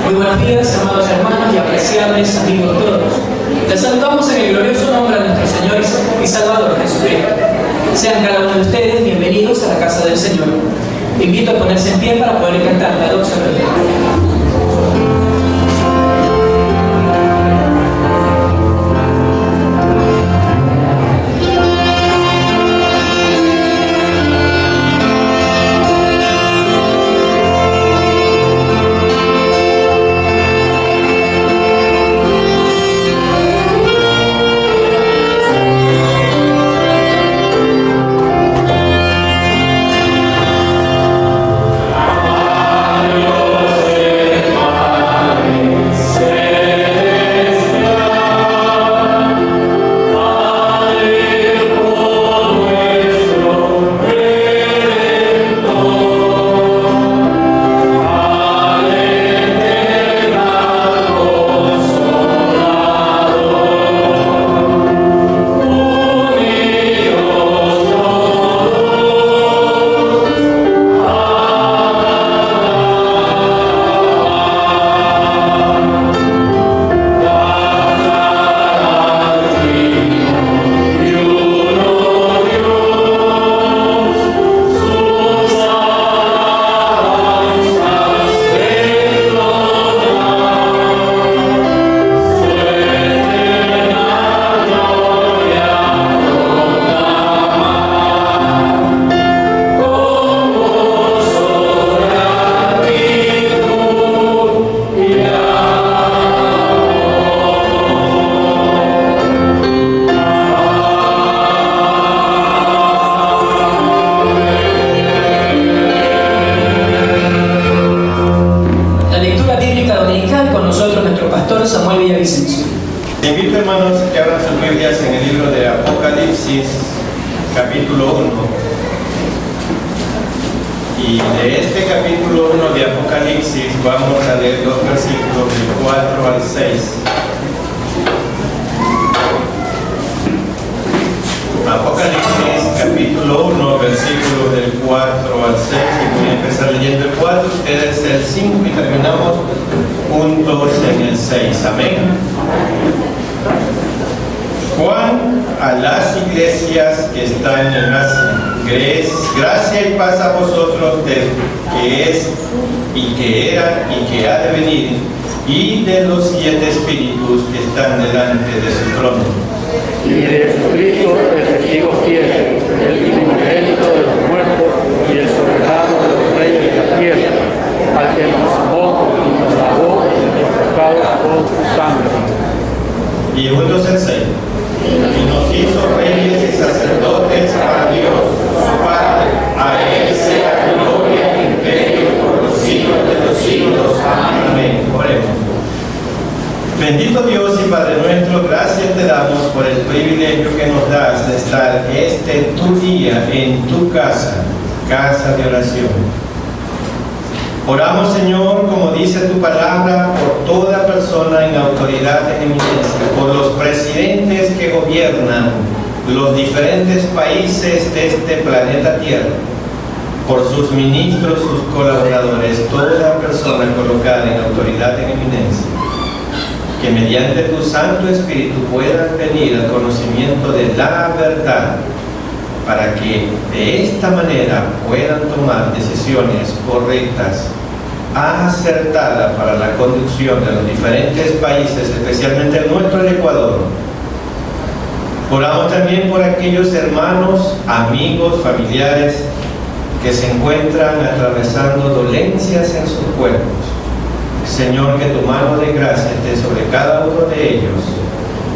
Muy buenos días, amados hermanos y apreciables amigos todos. Les saludamos en el glorioso nombre de nuestro Señor y Salvador Jesucristo. Sean cada uno de ustedes bienvenidos a la casa del Señor. Invito a ponerse en pie para poder cantar la doxa del capítulo 1, y de este capítulo 1 de Apocalipsis vamos a leer los versículos del 4 al 6. Apocalipsis capítulo 1, versículos del 4 al 6, y voy a empezar leyendo el 4, ustedes el 5 y terminamos juntos en el 6. Amén. Juan a las iglesias que están en Asia: gracia y paz a vosotros del que es y que era y que ha de venir, y de los 7 espíritus que están delante de su trono, y de Jesucristo el testigo fiel, el primogénito de los muertos y el soberano de los reyes de la tierra, al que nos amó y nos lavó de nuestros pecados con su sangre. Y juntos el 6. Y nos hizo reyes y sacerdotes para Dios, su Padre. A Él sea gloria y imperio por los siglos de los siglos. Amén. Oremos. Bendito Dios y Padre nuestro, gracias te damos por el privilegio que nos das de estar tu día en tu casa de oración. Oramos, Señor, como dice tu palabra, por toda persona en autoridad en eminencia, por los presidentes que gobiernan los diferentes países de este planeta Tierra, por sus ministros, sus colaboradores, toda persona colocada en autoridad en eminencia, que mediante tu Santo Espíritu puedan venir al conocimiento de la verdad, para que de esta manera puedan tomar decisiones correctas, acertadas para la conducción de los diferentes países, especialmente el nuestro, el Ecuador. Oramos también por aquellos hermanos, amigos, familiares que se encuentran atravesando dolencias en sus cuerpos. Señor, que tu mano de gracia esté sobre cada uno de ellos,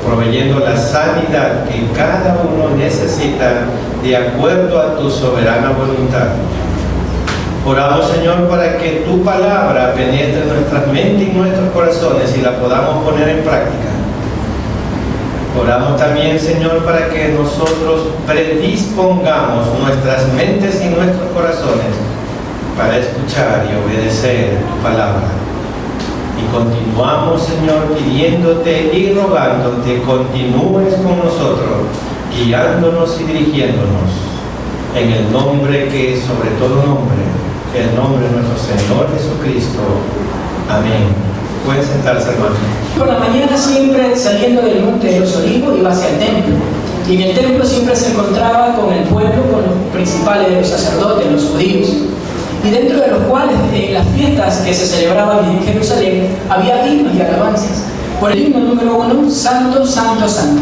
proveyendo la sanidad que cada uno necesita de acuerdo a tu soberana voluntad. Oramos, Señor, para que tu palabra penetre en nuestras mentes y nuestros corazones y la podamos poner en práctica. Oramos también, Señor, para que nosotros predispongamos nuestras mentes y nuestros corazones para escuchar y obedecer tu palabra. Y continuamos, Señor, pidiéndote y rogándote, continúes con nosotros, guiándonos y dirigiéndonos, en el nombre que es sobre todo nombre, el nombre de nuestro Señor Jesucristo. Amén. Pueden sentarse, hermano. Por la mañana, siempre saliendo del Monte de los Olivos, iba hacia el templo. Y en el templo siempre se encontraba con el pueblo, con los principales de los sacerdotes, los judíos. Y dentro de los cuales, en las fiestas que se celebraban en Jerusalén, había himnos y alabanzas. Por el himno número 1, Santo, Santo, Santo.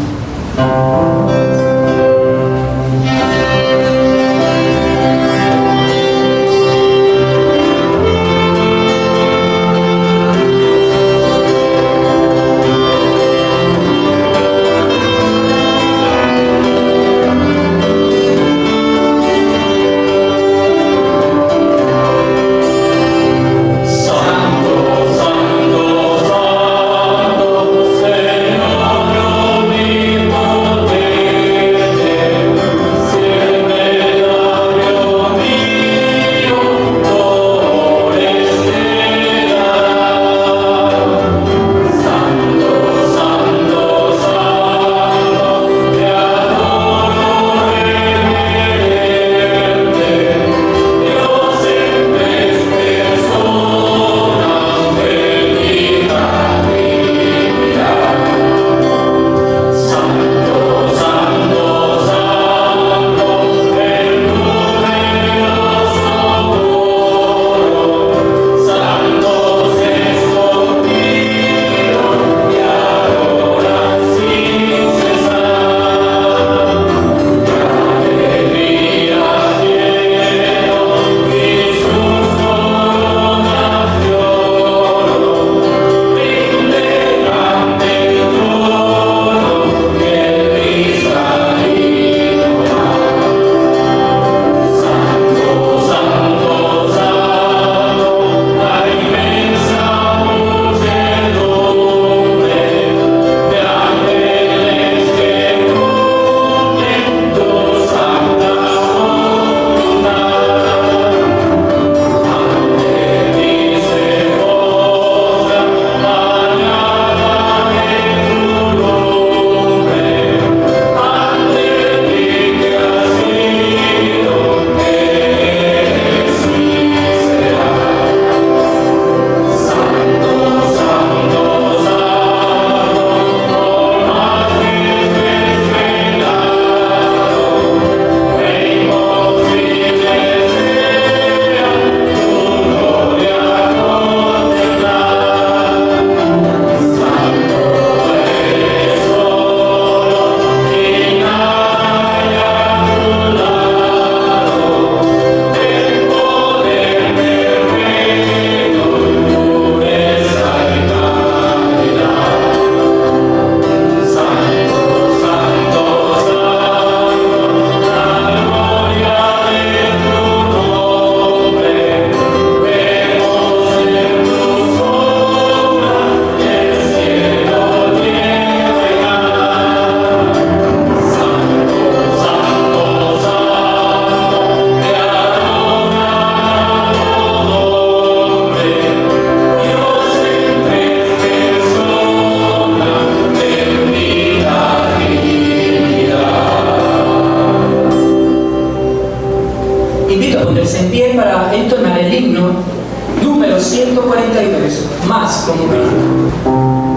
número 142, más como Cristo.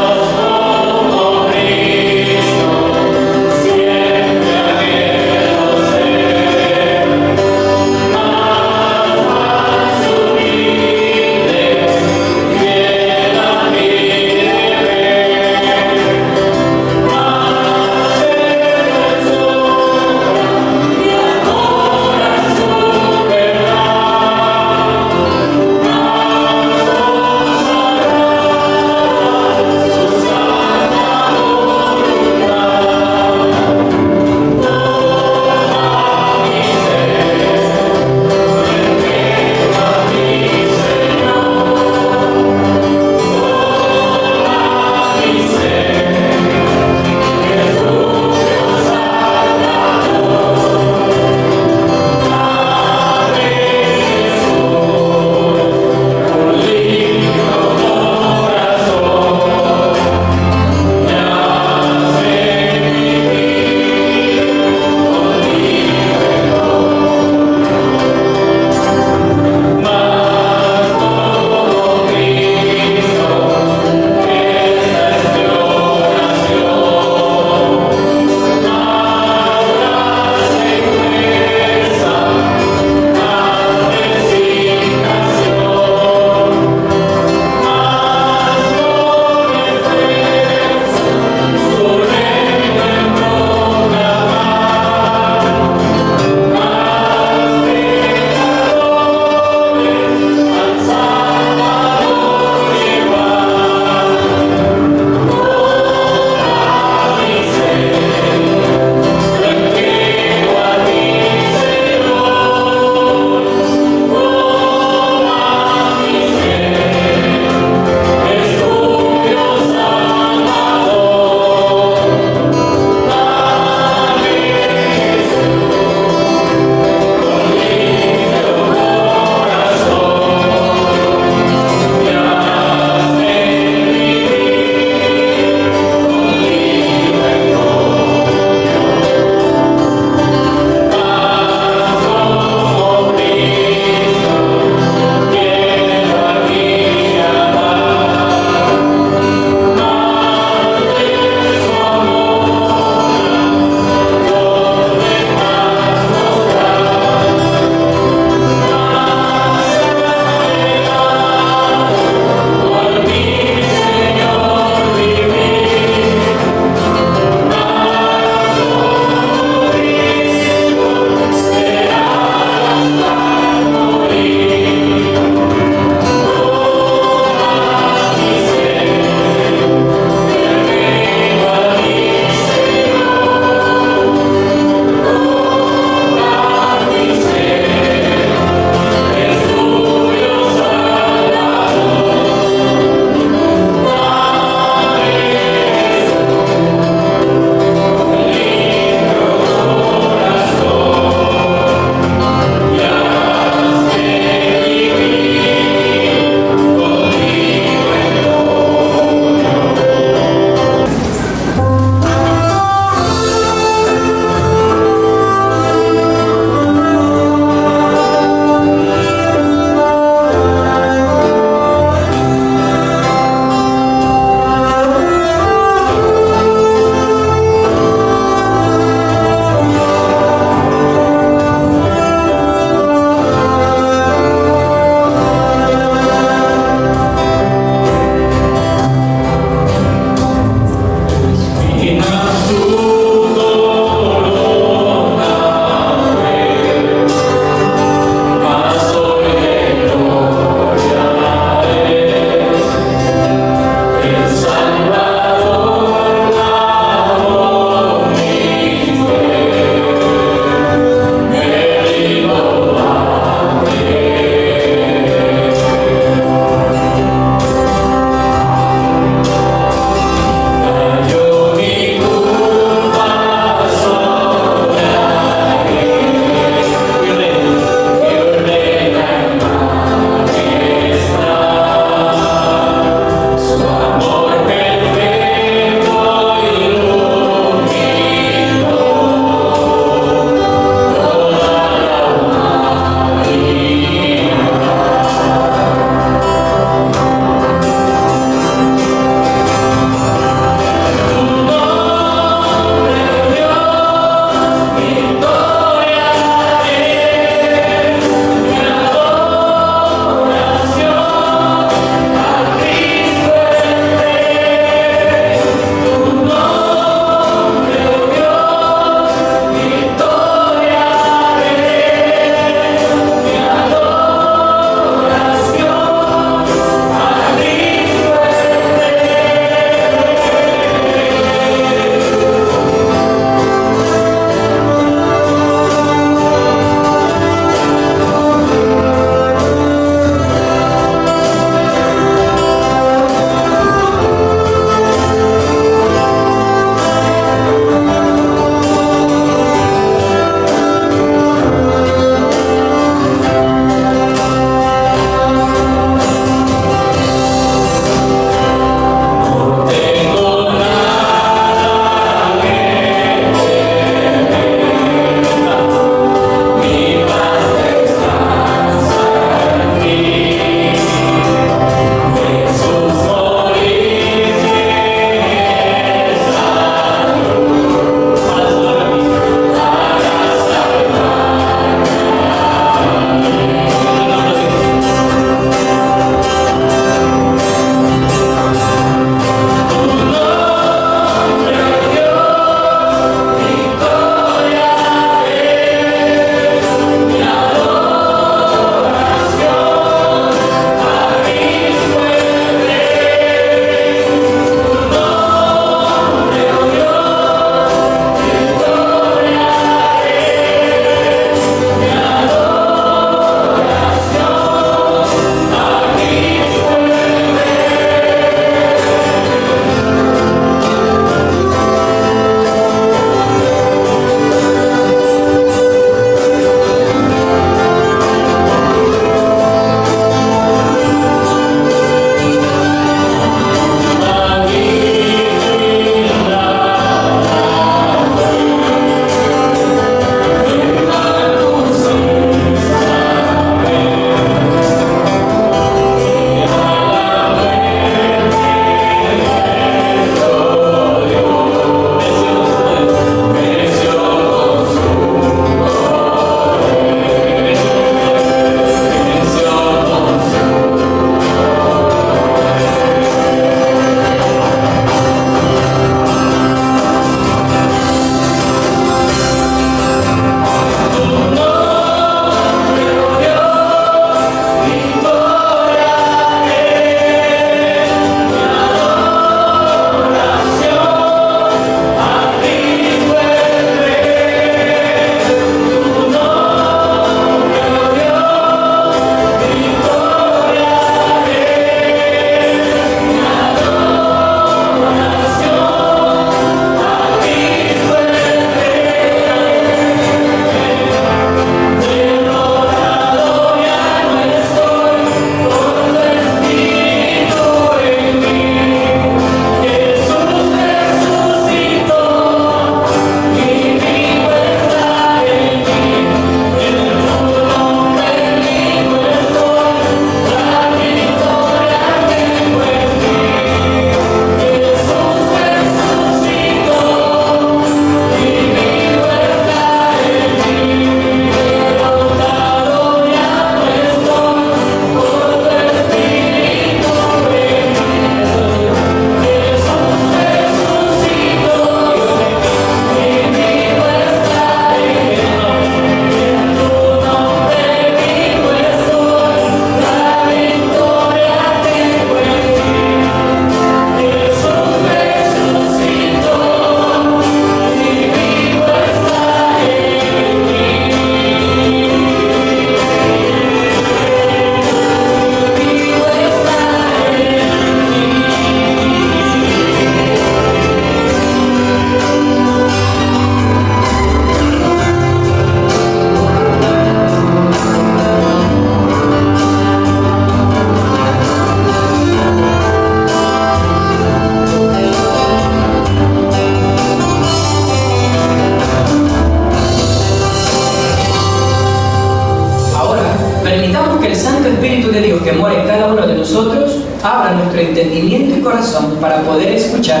entendimiento y corazón para poder escuchar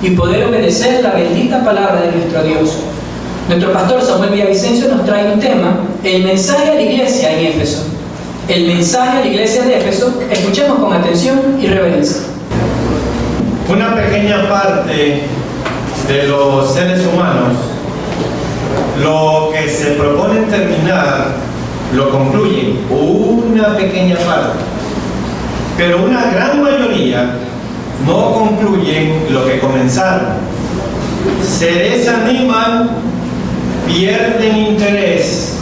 y poder obedecer la bendita palabra de nuestro Dios. Nuestro pastor Samuel Villavicencio nos trae un tema, el mensaje a la iglesia en Éfeso. El mensaje a la iglesia de Éfeso, escuchemos con atención y reverencia. Una pequeña parte de los seres humanos, lo que se proponen terminar, lo concluyen, una pequeña parte. Pero una gran mayoría no concluyen lo que comenzaron. Se desaniman, pierden interés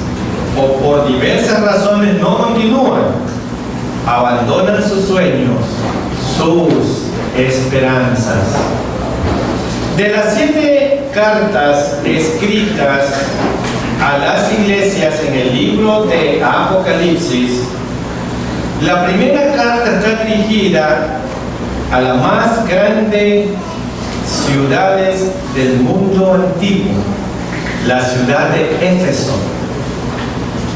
o por diversas razones no continúan. Abandonan sus sueños, sus esperanzas. De las 7 cartas escritas a las iglesias en el libro de Apocalipsis, la primera carta está dirigida a las más grandes ciudades del mundo antiguo, la ciudad de Éfeso,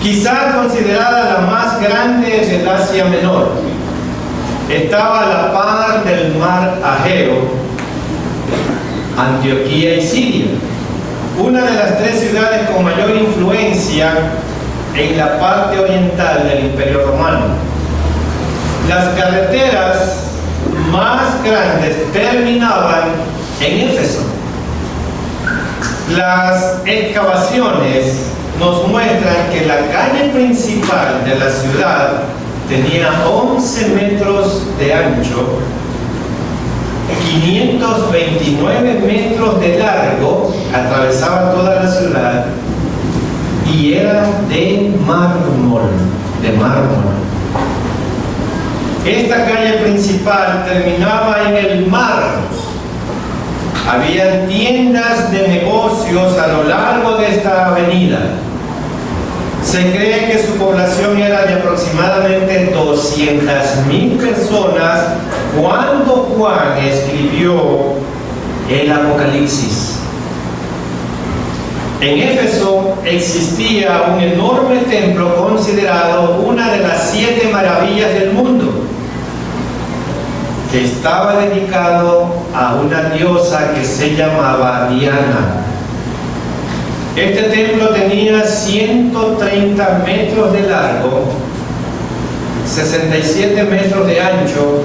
quizá considerada la más grande del Asia Menor. Estaba a la par del mar Egeo, Antioquía y Siria, una de las 3 ciudades con mayor influencia en la parte oriental del Imperio Romano. Las carreteras más grandes terminaban en Éfeso. Las excavaciones nos muestran que la calle principal de la ciudad tenía 11 metros de ancho, 529 metros de largo, atravesaba toda la ciudad y era de mármol, Esta calle principal terminaba en el mar. Había tiendas de negocios a lo largo de esta avenida. Se cree que su población era de aproximadamente 200.000 personas cuando Juan escribió el Apocalipsis. En Éfeso existía un enorme templo considerado una de las 7 maravillas del mundo, que estaba dedicado a una diosa que se llamaba Diana. Este templo tenía 130 metros de largo, 67 metros de ancho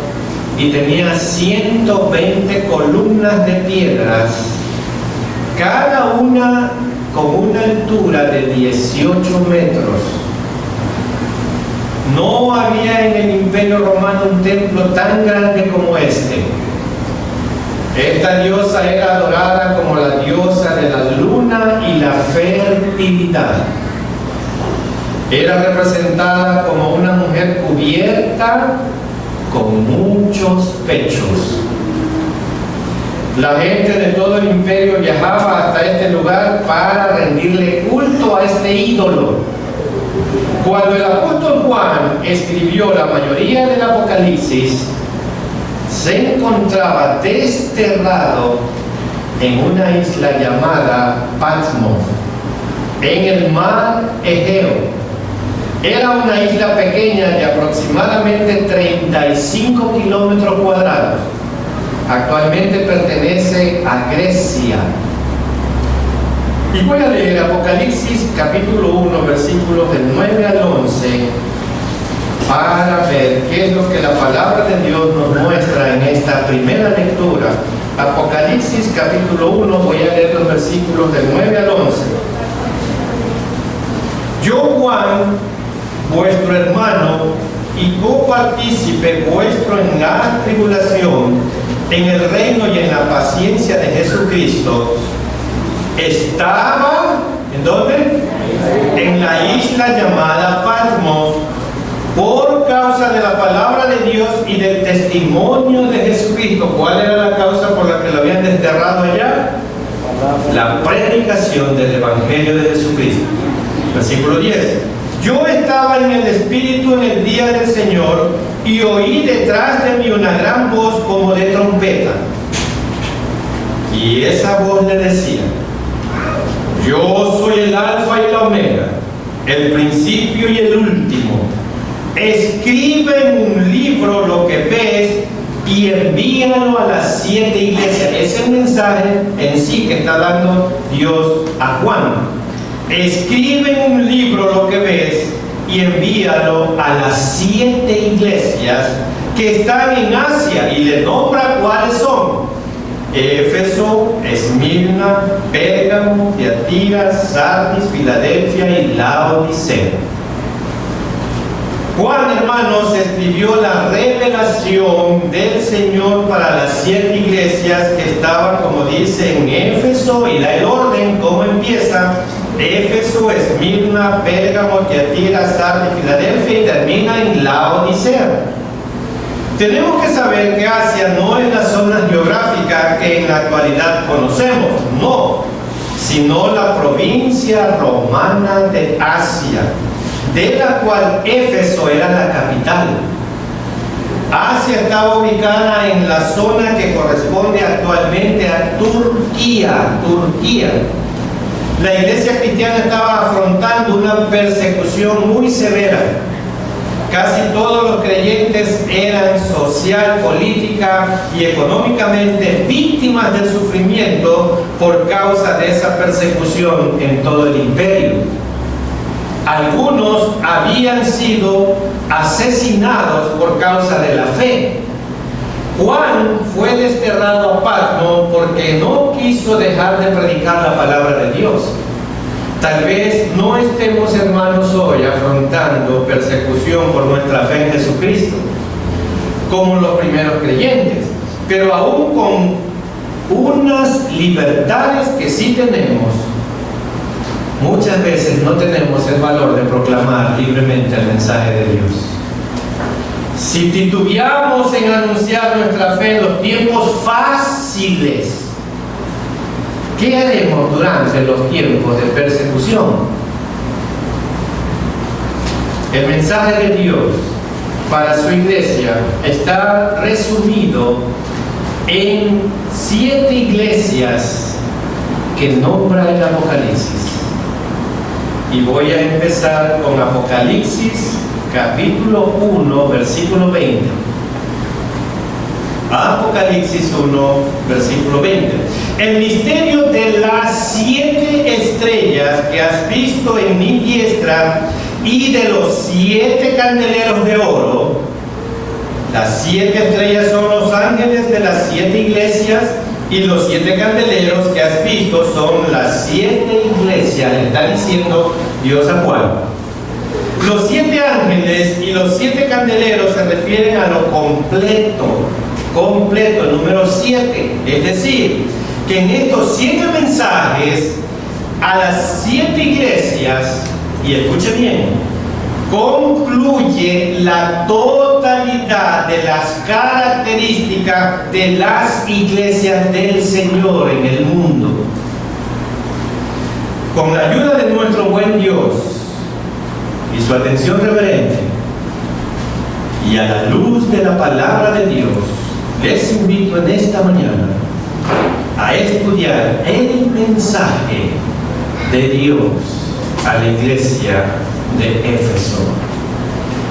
y tenía 120 columnas de piedras, cada una con una altura de 18 metros. No había en el Imperio Romano un templo tan grande como este. Esta diosa era adorada como la diosa de la luna y la fertilidad. Era representada como una mujer cubierta con muchos pechos. La gente de todo el imperio viajaba hasta este lugar para rendirle culto a este ídolo. Cuando el apóstol Juan escribió la mayoría del Apocalipsis, se encontraba desterrado en una isla llamada Patmos, en el mar Egeo. Era una isla pequeña de aproximadamente 35 kilómetros cuadrados. Actualmente pertenece a Grecia. Y voy a leer Apocalipsis capítulo 1, versículos del 9 al 11, para ver qué es lo que la palabra de Dios nos muestra en esta primera lectura. Apocalipsis capítulo 1, voy a leer los versículos del 9 al 11. Yo, Juan, vuestro hermano y copartícipe vuestro en la tribulación, en el reino y en la paciencia de Jesucristo, estaba, ¿en dónde? En la isla llamada Patmos, por causa de la palabra de Dios y del testimonio de Jesucristo. ¿Cuál era la causa por la que lo habían desterrado allá? La predicación del Evangelio de Jesucristo. Versículo 10. Yo estaba en el Espíritu en el día del Señor y oí detrás de mí una gran voz como de trompeta. Y esa voz le decía: yo soy el Alfa y la Omega, el principio y el último. Escribe en un libro lo que ves y envíalo a las 7 iglesias. Ese es el mensaje en sí que está dando Dios a Juan. Escribe en un libro lo que ves y envíalo a las 7 iglesias que están en Asia, y le nombra cuáles son: Éfeso, Esmirna, Pérgamo, Tiatira, Sardis, Filadelfia y Laodicea. Juan, hermanos, escribió la revelación del Señor para las 7 iglesias que estaban, como dice, en Éfeso, y da el orden, cómo empieza: Éfeso, Esmirna, Pérgamo, Tiatira, Sardis, Filadelfia, y termina en Laodicea. Tenemos que saber que Asia no es la zona geográfica que en la actualidad conocemos, no, sino la provincia romana de Asia, de la cual Éfeso era la capital. Asia estaba ubicada en la zona que corresponde actualmente a Turquía. La iglesia cristiana estaba afrontando una persecución muy severa. Casi todos los creyentes eran social, política y económicamente víctimas del sufrimiento por causa de esa persecución en todo el imperio. Algunos habían sido asesinados por causa de la fe. Juan fue desterrado a Patmos porque no quiso dejar de predicar la palabra de Dios. Tal vez no estemos, hermanos, hoy afrontando persecución por nuestra fe en Jesucristo, como los primeros creyentes, pero aún con unas libertades que sí tenemos, muchas veces no tenemos el valor de proclamar libremente el mensaje de Dios. Si titubeamos en anunciar nuestra fe en los tiempos fáciles, ¿qué haremos durante los tiempos de persecución? El mensaje de Dios para su iglesia está resumido en 7 iglesias que nombra el Apocalipsis. Y voy a empezar con Apocalipsis capítulo 1, versículo 20. Apocalipsis 1, versículo 20. El misterio de las 7 estrellas que has visto en mi diestra y de los 7 candeleros de oro. Las 7 estrellas son los ángeles de las 7 iglesias, y los 7 candeleros que has visto son las 7 iglesias, le está diciendo Dios a Juan. Los 7 ángeles y los 7 candeleros se refieren a lo completo, el número 7. Es decir, que en estos 7 mensajes a las 7 iglesias, y escuche bien, concluye la totalidad de las características de las iglesias del Señor en el mundo. Con la ayuda de nuestro buen Dios y su atención reverente, y a la luz de la palabra de Dios, les invito en esta mañana a estudiar el mensaje de Dios a la iglesia de Éfeso.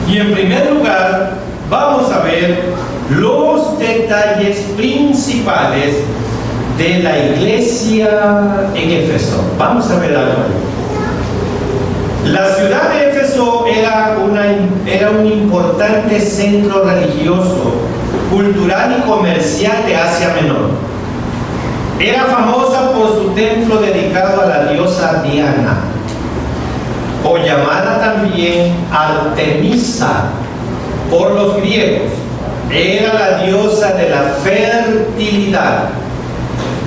Y en primer lugar, vamos a ver los detalles principales de la iglesia en Éfeso. Vamos a ver algo. La ciudad de Éfeso era un importante centro religioso, cultural y comercial de Asia Menor. Era famosa por su templo dedicado a la diosa Diana, o llamada también Artemisa por los griegos. Era la diosa de la fertilidad.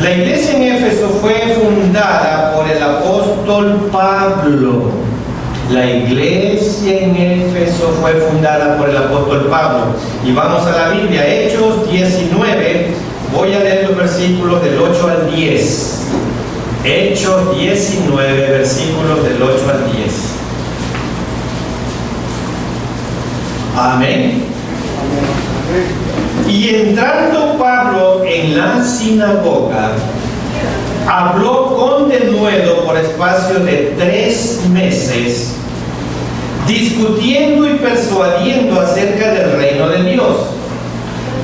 La iglesia en Éfeso fue fundada por el apóstol Pablo. La iglesia en Éfeso fue fundada por el apóstol Pablo. Y vamos a la Biblia, Hechos 19. Voy a leer los versículos del 8 al 10. Hechos 19, versículos del 8 al 10. Amén. Y entrando Pablo en la sinagoga, habló con denuedo por espacio de 3 meses, discutiendo y persuadiendo acerca del reino de Dios.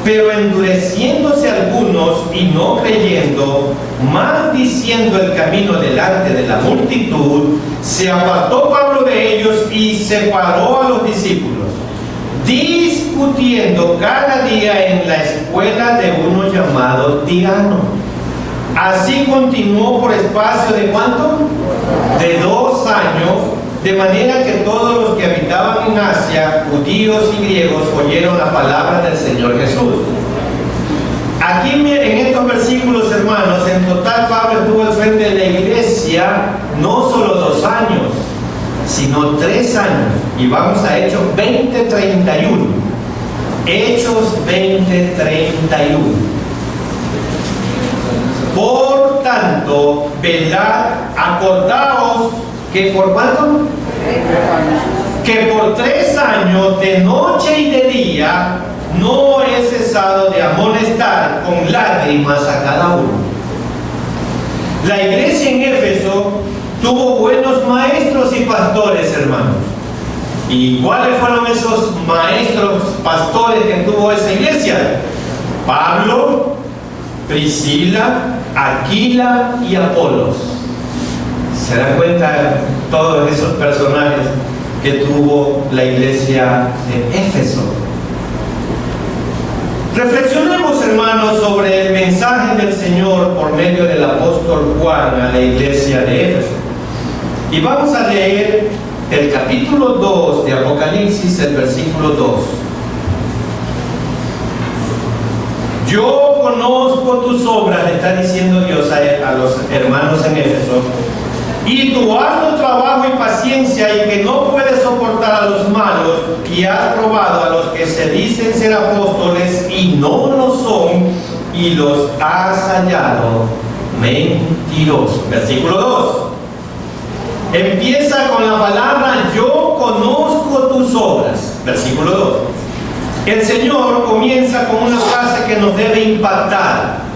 Pero endureciéndose algunos y no creyendo, maldiciendo el camino delante de la multitud, se apartó Pablo de ellos y separó a los discípulos, discutiendo cada día en la escuela de uno llamado Tirano. Así continuó por espacio de ¿cuánto? De 2 años, de manera que todos los que habitaban en Asia, judíos y griegos, oyeron la palabra del Señor Jesús. Aquí en estos versículos, hermanos, en total Pablo estuvo al frente de la iglesia no solo 2 años, sino 3 años. Y vamos a Hechos 20:31. Hechos 20:31. Por tanto, velad, acordaos que por ¿cuánto? Que por 3 años, de noche y de día, no he cesado de amonestar con lágrimas a cada uno. La iglesia en Éfeso tuvo buenos maestros y pastores, hermanos. ¿Y cuáles fueron esos maestros, pastores que tuvo esa iglesia? Pablo, Priscila, Aquila y Apolos. ¿Se dan cuenta todos esos personajes que tuvo la iglesia de Éfeso? Reflexionemos, hermanos, sobre el mensaje del Señor por medio del apóstol Juan a la iglesia de Éfeso. Y vamos a leer el capítulo 2 de Apocalipsis, el versículo 2. Yo conozco tus obras, le está diciendo Dios a los hermanos en Éfeso, y tu arduo trabajo y paciencia, y que no puedes soportar a los malos, y has probado a los que se dicen ser apóstoles y no lo son, y los has hallado mentirosos. Versículo 2. Empieza con la palabra yo conozco tus obras. Versículo 2. El Señor comienza con una frase que nos debe impactar.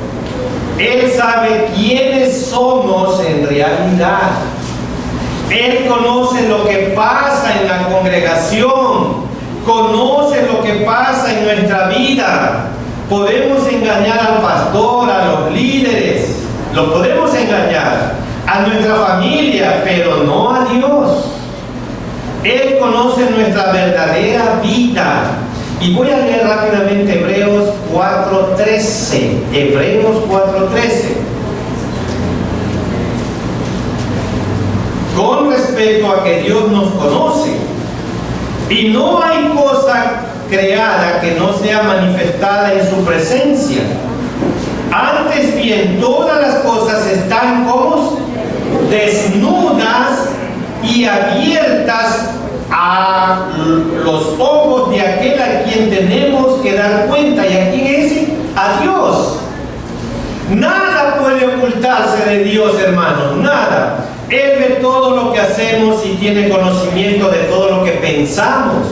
Él sabe quiénes somos en realidad. Él conoce lo que pasa en la congregación, conoce lo que pasa en nuestra vida. Podemos engañar al pastor, a los líderes, los podemos engañar, a nuestra familia, pero no a Dios. Él conoce nuestra verdadera vida. Y voy a leer rápidamente Hebreos 4:13. Hebreos 4:13. Con respecto a que Dios nos conoce, y no hay cosa creada que no sea manifestada en su presencia. Antes bien, todas las cosas están como desnudas y abiertas a los ojos de aquel a quien tenemos que dar cuenta. ¿Y a quién es? A Dios. Nada puede ocultarse de Dios, hermanos, nada. Él ve todo lo que hacemos y tiene conocimiento de todo lo que pensamos.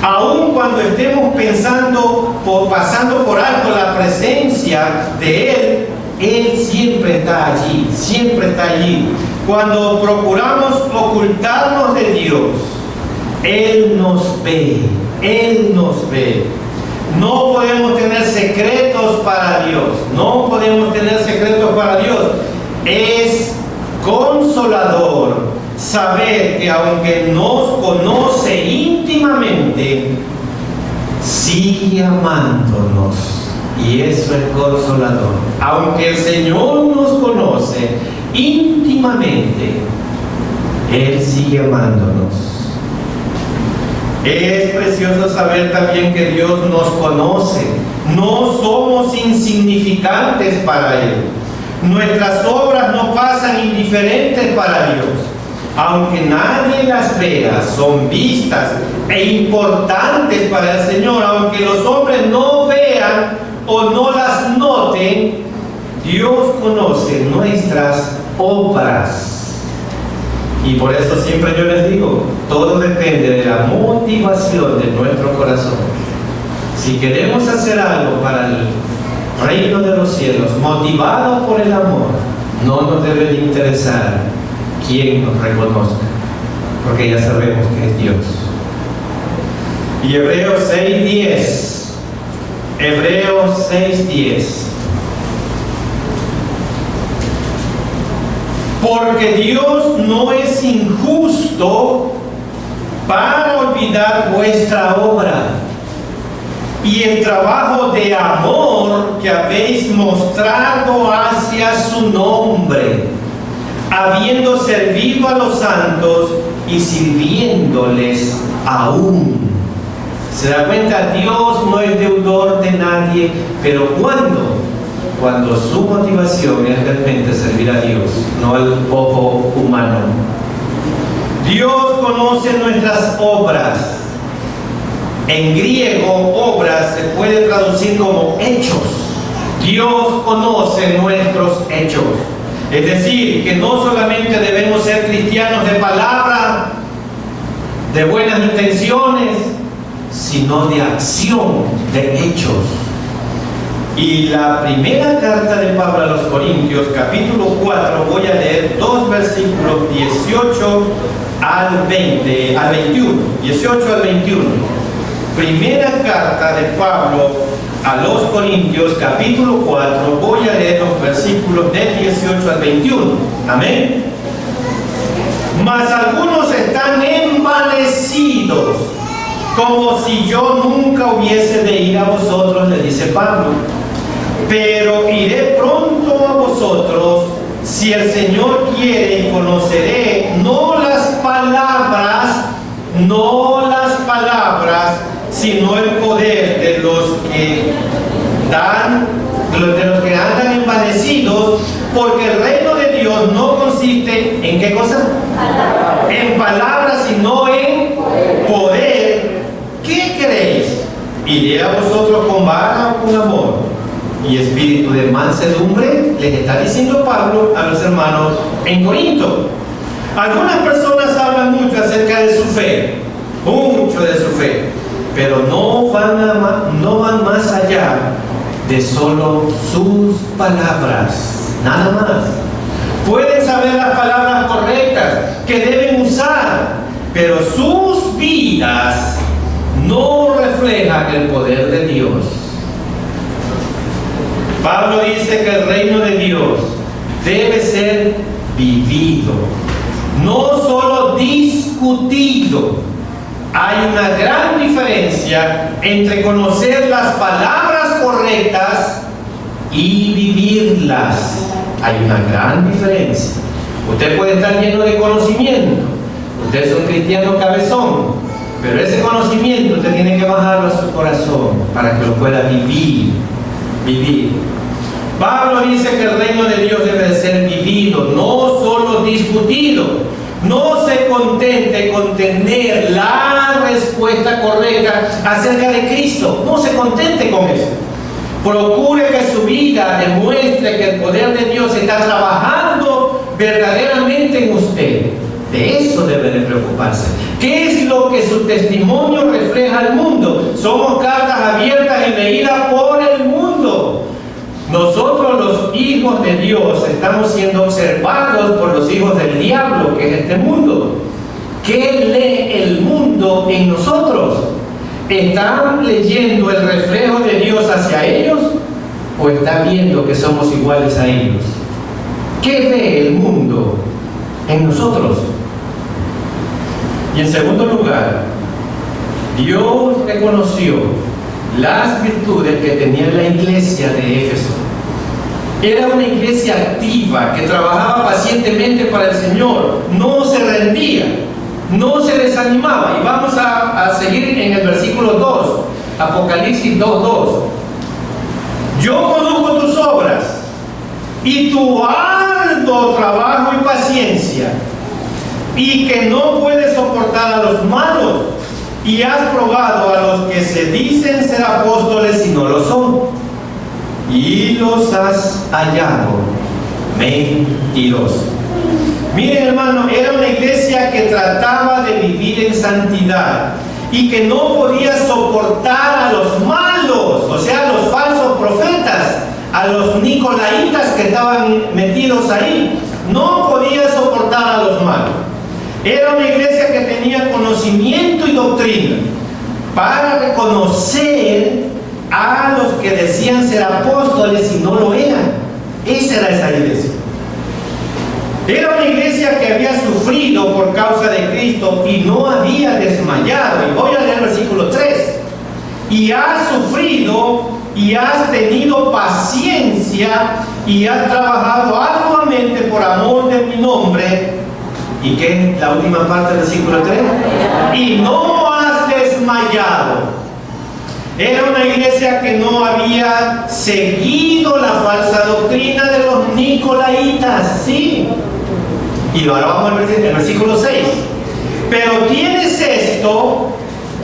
Aun cuando estemos pasando por alto la presencia de Él, Él siempre está allí, siempre está allí. Cuando procuramos ocultarnos de Dios, Él nos ve, Él nos ve. No podemos tener secretos para Dios, no podemos tener secretos para Dios. Es consolador saber que aunque nos conoce íntimamente, sigue amándonos. Y eso es consolador. Aunque el Señor nos conoce íntimamente, Él sigue amándonos. Es precioso saber también que Dios nos conoce. No somos insignificantes para Él. Nuestras obras no pasan indiferentes para Dios. Aunque nadie las vea, son vistas e importantes para el Señor. Aunque los hombres no vean o no las noten, Dios conoce nuestras obras. Y por eso siempre yo les digo, todo depende de la motivación de nuestro corazón. Si queremos hacer algo para el reino de los cielos, motivado por el amor, no nos debe de interesar quién nos reconozca, porque ya sabemos que es Dios. Y Hebreos 6:10. Hebreos 6:10. Porque Dios no es injusto para olvidar vuestra obra y el trabajo de amor que habéis mostrado hacia su nombre, habiendo servido a los santos y sirviéndoles aún. ¿Se da cuenta? Dios no es deudor de nadie, pero cuando su motivación es realmente servir a Dios, no al ojo humano. Dios conoce nuestras obras. En griego, obras se puede traducir como hechos. Dios conoce nuestros hechos. Es decir, que no solamente debemos ser cristianos de palabra, de buenas intenciones, sino de acción, de hechos. Y la primera carta de Pablo a los Corintios, capítulo 4, voy a leer 2 versículos 18 al 21. 18 al 21. Primera carta de Pablo a los Corintios, capítulo 4, voy a leer los versículos del 18 al 21. Amén. Mas algunos están envanecidos, como si yo nunca hubiese de ir a vosotros, le dice Pablo. Pero iré pronto a vosotros, si el Señor quiere, y conoceré no las palabras, sino el poder de los que andan envanecidos, porque el reino de Dios no consiste en ¿qué cosa? En palabras, sino en poder. ¿Qué queréis? ¿Iré a vosotros con vara o con amor y espíritu de mansedumbre? Les está diciendo Pablo a los hermanos en Corinto. Algunas personas hablan mucho acerca de su fe, mucho de su fe, pero no van más allá de solo sus palabras, nada más. Pueden saber las palabras correctas que deben usar, pero sus vidas no reflejan el poder de Dios. Pablo dice que el reino de Dios debe ser vivido, no solo discutido. Hay una gran diferencia entre conocer las palabras correctas y vivirlas. Hay una gran diferencia. Usted puede estar lleno de conocimiento, usted es un cristiano cabezón, pero ese conocimiento usted tiene que bajarlo a su corazón para que lo pueda vivir. Pablo dice que el reino de Dios debe de ser vivido, no solo discutido. No se contente con tener la respuesta correcta acerca de Cristo. No se contente con eso. Procure que su vida demuestre que el poder de Dios está trabajando verdaderamente en usted. De eso debe de preocuparse. ¿Qué es lo que su testimonio refleja al mundo? Somos cartas abiertas y leídas por el mundo. Nosotros, los hijos de Dios, estamos siendo observados por los hijos del diablo, que es este mundo. ¿Qué lee el mundo en nosotros? ¿Están leyendo el reflejo de Dios hacia ellos o están viendo que somos iguales a ellos? ¿Qué ve el mundo en nosotros? Y en segundo lugar, Dios reconoció las virtudes que tenía la iglesia de Éfeso. Era una iglesia activa que trabajaba pacientemente para el Señor, no se rendía, no se desanimaba. Y vamos a seguir en el versículo 2, Apocalipsis 2:2. Yo conozco tus obras y tu arduo trabajo y paciencia, y que no puedes soportar a los malos, y has probado a los que se dicen ser apóstoles y no lo son, y los has hallado mentirosos. Miren, hermano, era una iglesia que trataba de vivir en santidad y que no podía soportar a los malos, o sea, a los falsos profetas, a los nicolaitas que estaban metidos ahí. No podía soportar a los malos. Era una iglesia que tenía conocimiento y doctrina para reconocer a los que decían ser apóstoles y no lo eran. Esa era esa iglesia. Era una iglesia que había sufrido por causa de Cristo y no había desmayado. Y voy a leer el versículo 3. Y has sufrido y has tenido paciencia y has trabajado arduamente por amor de mi nombre. ¿Y qué? La última parte del versículo 3. Y no has desmayado. Era una iglesia que no había seguido la falsa doctrina de los nicolaitas, ¿sí? Y ahora vamos al versículo 6. Pero tienes esto,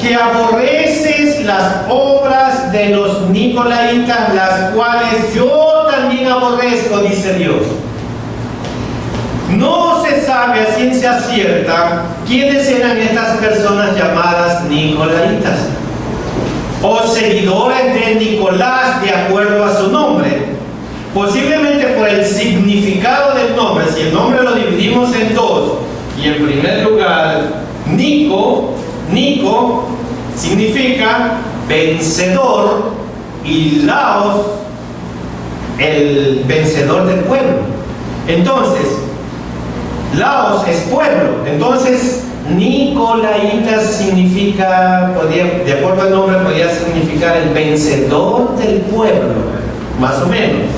que aborreces las obras de los nicolaitas, las cuales yo también aborrezco, dice Dios. No se sabe a ciencia cierta quiénes eran estas personas llamadas nicolaitas, o seguidores de Nicolás de acuerdo a su nombre. Posiblemente por el significado del nombre. Si el nombre lo dividimos en dos, y en primer lugar, Nico significa vencedor, y Laos, el vencedor del pueblo. Entonces, Laos es pueblo. Entonces, nicolaitas significa, de acuerdo al nombre, podría significar el vencedor del pueblo, más o menos.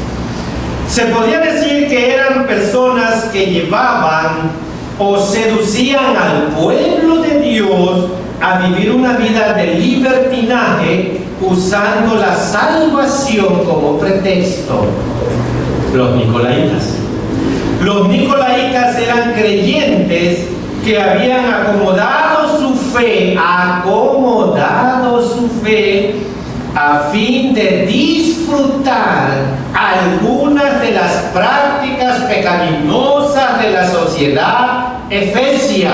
Se podría decir que eran personas que llevaban o seducían al pueblo de Dios a vivir una vida de libertinaje usando la salvación como pretexto. Los nicolaitas. Los nicolaitas eran creyentes que habían acomodado su fe a fin de disfrutar algunas de las prácticas pecaminosas de la sociedad efesia.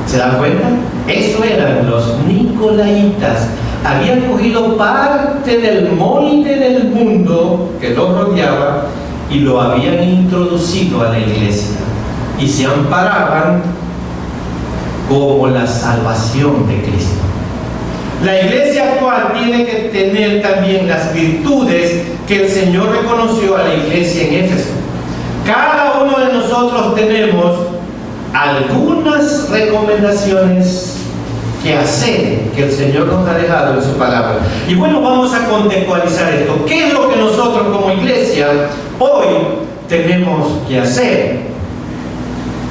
¿Se dan cuenta? Eso eran los nicolaitas. Habían cogido parte del molde del mundo que los rodeaba y lo habían introducido a la iglesia, y se amparaban como la salvación de Cristo. La iglesia actual tiene que tener también las virtudes que el Señor reconoció a la iglesia en Éfeso. Cada uno de nosotros tenemos algunas recomendaciones que hacer, que el Señor nos ha dejado en su palabra. Y bueno, vamos a contextualizar esto. ¿Qué es lo que nosotros como iglesia hoy tenemos que hacer?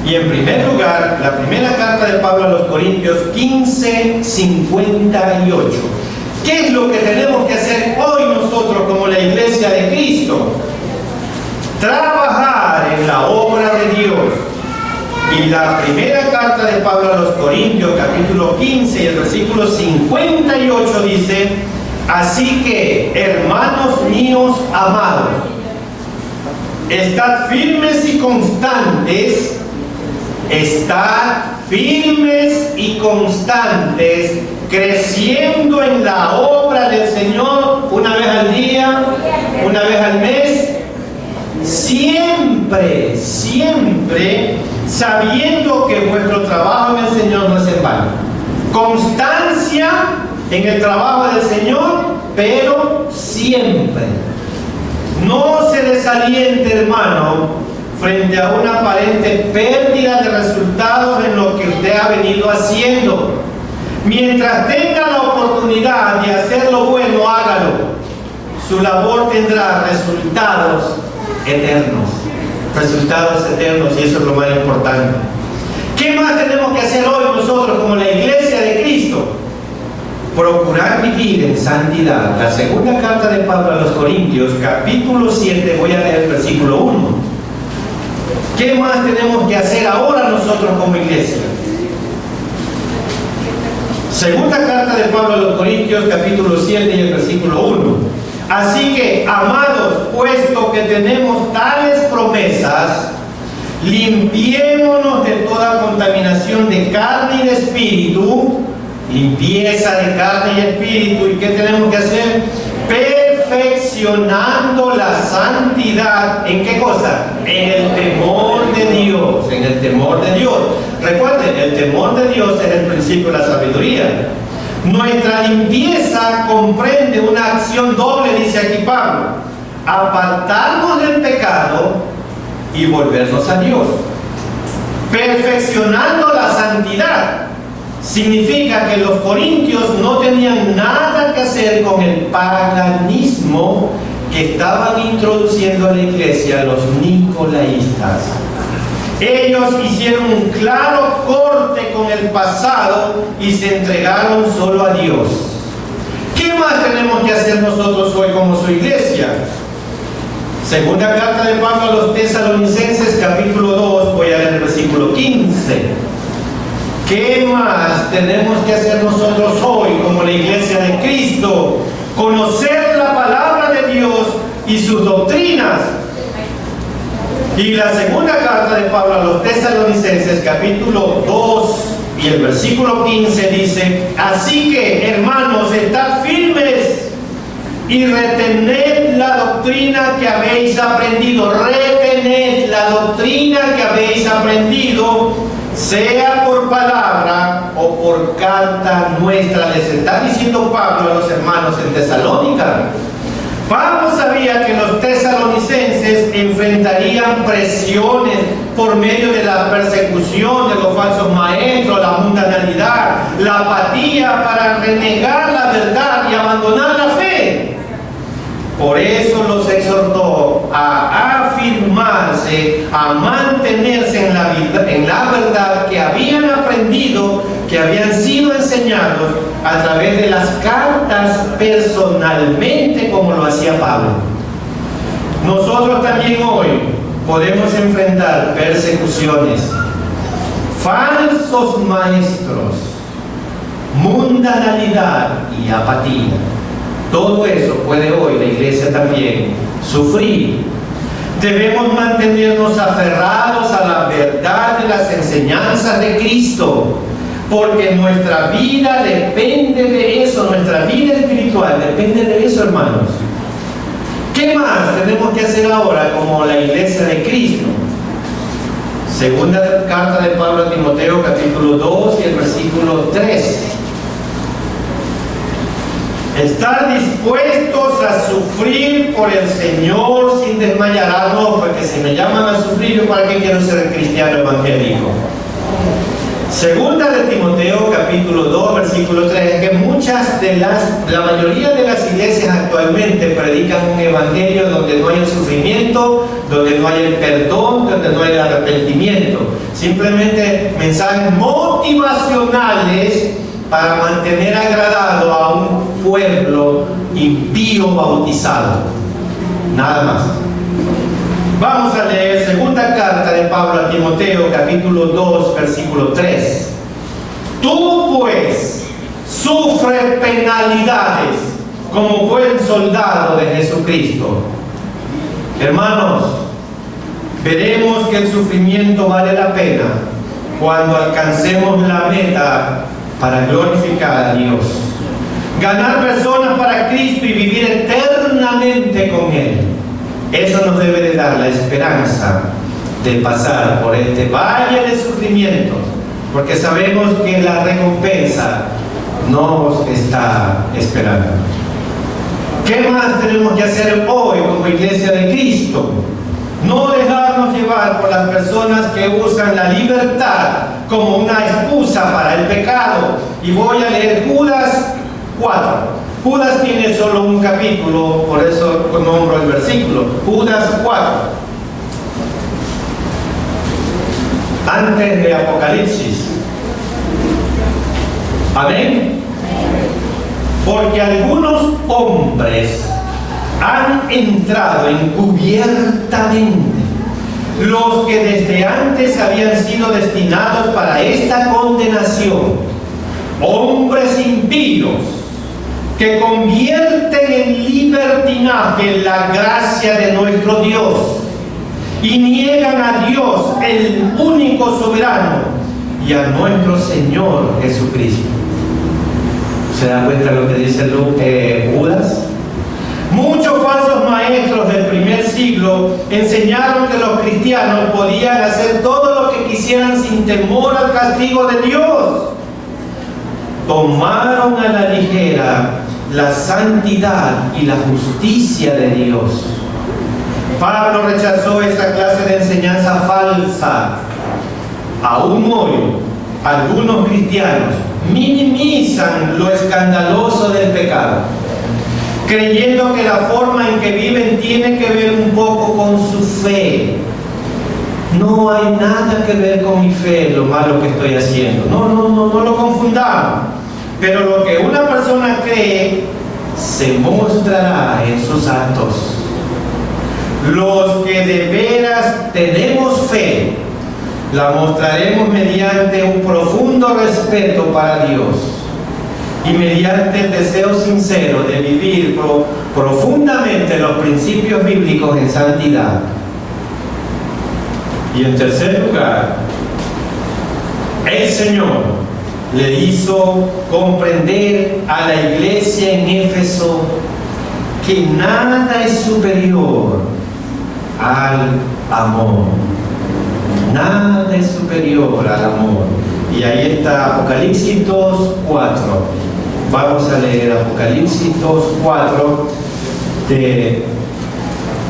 Y en primer lugar, la primera carta de Pablo a los Corintios 15:58. ¿Qué es lo que tenemos que hacer hoy nosotros como la iglesia de Cristo? Trabajar en la obra de Dios. Y la primera carta de Pablo a los Corintios, capítulo 15 y el versículo 58 dice: así que, hermanos míos amados, estad firmes y constantes. Estad firmes y constantes, creciendo en la obra del Señor, una vez al día, una vez al mes, siempre, sabiendo que vuestro trabajo en el Señor no es en vano. Constancia en el trabajo del Señor, pero siempre. No se desaliente, hermano, frente a una aparente pérdida de resultados en lo que usted ha venido haciendo. Mientras tenga la oportunidad de hacer lo bueno, hágalo. Su labor tendrá resultados eternos. Resultados eternos, y eso es lo más importante. ¿Qué más tenemos que hacer hoy nosotros como la iglesia de Cristo? Procurar vivir en santidad. La segunda carta de Pablo a los Corintios, capítulo 7, voy a leer el versículo 1. ¿Qué más tenemos que hacer ahora nosotros como iglesia? Segunda carta de Pablo a los Corintios, capítulo 7 y el versículo 1. Así que, amados, puesto que tenemos tales promesas, limpiémonos de toda contaminación de carne y de espíritu. Limpieza de carne y espíritu. ¿Y qué tenemos que hacer? Perfeccionando la santidad. ¿En qué cosa? En el temor de Dios. En el temor de Dios. Recuerden, el temor de Dios es el principio de la sabiduría. Nuestra limpieza comprende una acción doble, dice aquí Pablo: apartarnos del pecado y volvernos a Dios. Perfeccionando la santidad significa que los corintios no tenían nada que hacer con el paganismo que estaban introduciendo a la iglesia los nicolaítas. Ellos hicieron un claro corte con el pasado y se entregaron solo a Dios. ¿Qué más tenemos que hacer nosotros hoy como su iglesia? Segunda carta de Pablo a los Tesalonicenses, capítulo 2, voy a leer el versículo 15. ¿Qué más tenemos que hacer nosotros hoy como la iglesia de Cristo? Conocer la palabra de Dios y sus doctrinas. Y la segunda carta de Pablo a los Tesalonicenses, capítulo 2 y el versículo 15 dice: así que, hermanos, estad firmes y retened la doctrina que habéis aprendido. Retened la doctrina que habéis aprendido, sea por palabra o por carta nuestra. Les está diciendo Pablo a los hermanos en Tesalónica. Pablo sabía que los tesalonicenses enfrentarían presiones por medio de la persecución de los falsos maestros, la mundanalidad, la apatía para renegar la verdad y abandonar la fe. Por eso los exhortó a afirmarse, a mantenerse en la verdad que habían aprendido, que habían sido enseñados a través de las cartas personalmente, como lo hacía Pablo. Nosotros también hoy podemos enfrentar persecuciones, falsos maestros, mundanalidad y apatía. Todo eso puede hoy la iglesia también sufrir. Debemos mantenernos aferrados a la verdad de las enseñanzas de Cristo, porque nuestra vida depende de eso, nuestra vida espiritual depende de eso, hermanos. ¿Qué más tenemos que hacer ahora como la iglesia de Cristo? Segunda carta de Pablo a Timoteo, capítulo 2 y el versículo 3. Estar dispuestos a sufrir por el Señor sin desmayar. No, porque si me llaman a sufrir, ¿yo para qué quiero ser cristiano evangélico? Segunda de Timoteo, capítulo 2, versículo 3, que la mayoría de las iglesias actualmente predican un evangelio donde no hay el sufrimiento, donde no hay el perdón, donde no hay el arrepentimiento. Simplemente mensajes motivacionales para mantener agradado a un pueblo impío bautizado. Nada más. Vamos a leer segunda carta de Pablo a Timoteo, capítulo 2, versículo 3. Tú pues sufre penalidades como buen soldado de Jesucristo. Hermanos, veremos que el sufrimiento vale la pena cuando alcancemos la meta para glorificar a Dios. Ganar personas para Cristo y vivir eternamente con Él. Eso nos debe de dar la esperanza de pasar por este valle de sufrimiento, porque sabemos que la recompensa nos está esperando. ¿Qué más tenemos que hacer hoy como iglesia de Cristo? No dejarnos llevar por las personas que usan la libertad como una excusa para el pecado. Y voy a leer Judas 4. Judas tiene solo un capítulo, por eso nombro el versículo. Judas 4. Antes de Apocalipsis. Amén. Porque algunos hombres han entrado encubiertamente, los que desde antes habían sido destinados para esta condenación, hombres impíos, que convierten en libertinaje la gracia de nuestro Dios y niegan a Dios, el único soberano, y a nuestro Señor Jesucristo. ¿Se da cuenta de lo que dice Judas? Muchos falsos maestros del primer siglo enseñaron que los cristianos podían hacer todo lo que quisieran sin temor al castigo de Dios. tomaron a la ligera la santidad y la justicia de Dios. Pablo rechazó esa clase de enseñanza falsa. Aún hoy, algunos cristianos minimizan lo escandaloso del pecado, creyendo que la forma en que viven tiene que ver un poco con su fe. No hay nada que ver con mi fe, lo malo que estoy haciendo. No lo confundamos. Pero lo que una persona cree se mostrará en sus actos. Los que de veras tenemos fe, la mostraremos mediante un profundo respeto para Dios y mediante el deseo sincero de vivir profundamente los principios bíblicos en santidad. Y en tercer lugar, el Señor le hizo comprender a la iglesia en Éfeso que nada es superior al amor. Nada es superior al amor. Y ahí está Apocalipsis 2:4. Vamos a leer Apocalipsis 2:4 de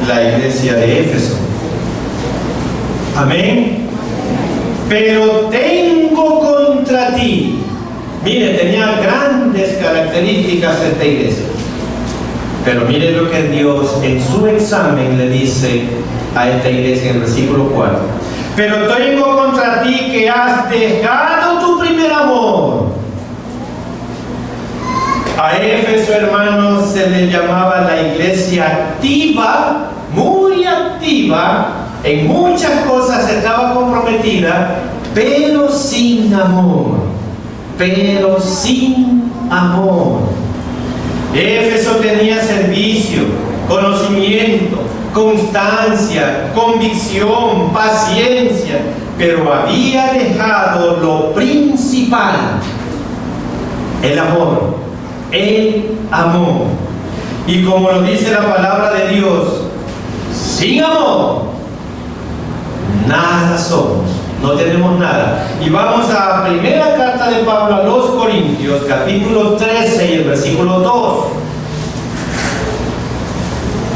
la iglesia de Éfeso. Amén. Pero tengo contra ti. Mire, tenía grandes características esta iglesia. Pero mire lo que Dios en su examen le dice a esta iglesia en el versículo 4. Pero tengo contra ti que has dejado tu primer amor. A Éfeso, hermanos, se le llamaba la iglesia activa, muy activa, en muchas cosas estaba comprometida, pero sin amor. Pero sin amor. Éfeso tenía servicio, conocimiento, constancia, convicción, paciencia, pero había dejado lo principal, el amor, el amor. Y como lo dice la palabra de Dios, sin amor, nada somos, no tenemos nada. Y vamos a la primera carta de Pablo a los Corintios, capítulo 13 y el versículo 2.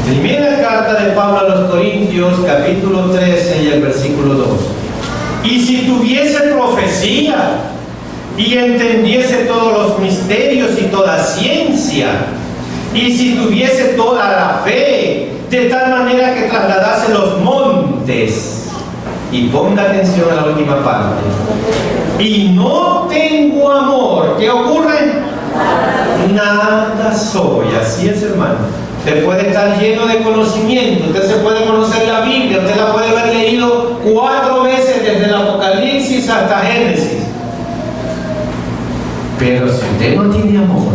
Primera carta de Pablo a los Corintios, capítulo 13 y el versículo 2. Y si tuviese profecía y entendiese todos los misterios y toda ciencia, y si tuviese toda la fe, de tal manera que trasladase los montes, y ponga atención a la última parte, y no tengo amor, ¿qué ocurre? Nada soy. Así es, hermano. Usted puede estar lleno de conocimiento, usted se puede conocer la Biblia, usted la puede haber leído 4 veces desde el Apocalipsis hasta Génesis. Pero si usted no tiene amor,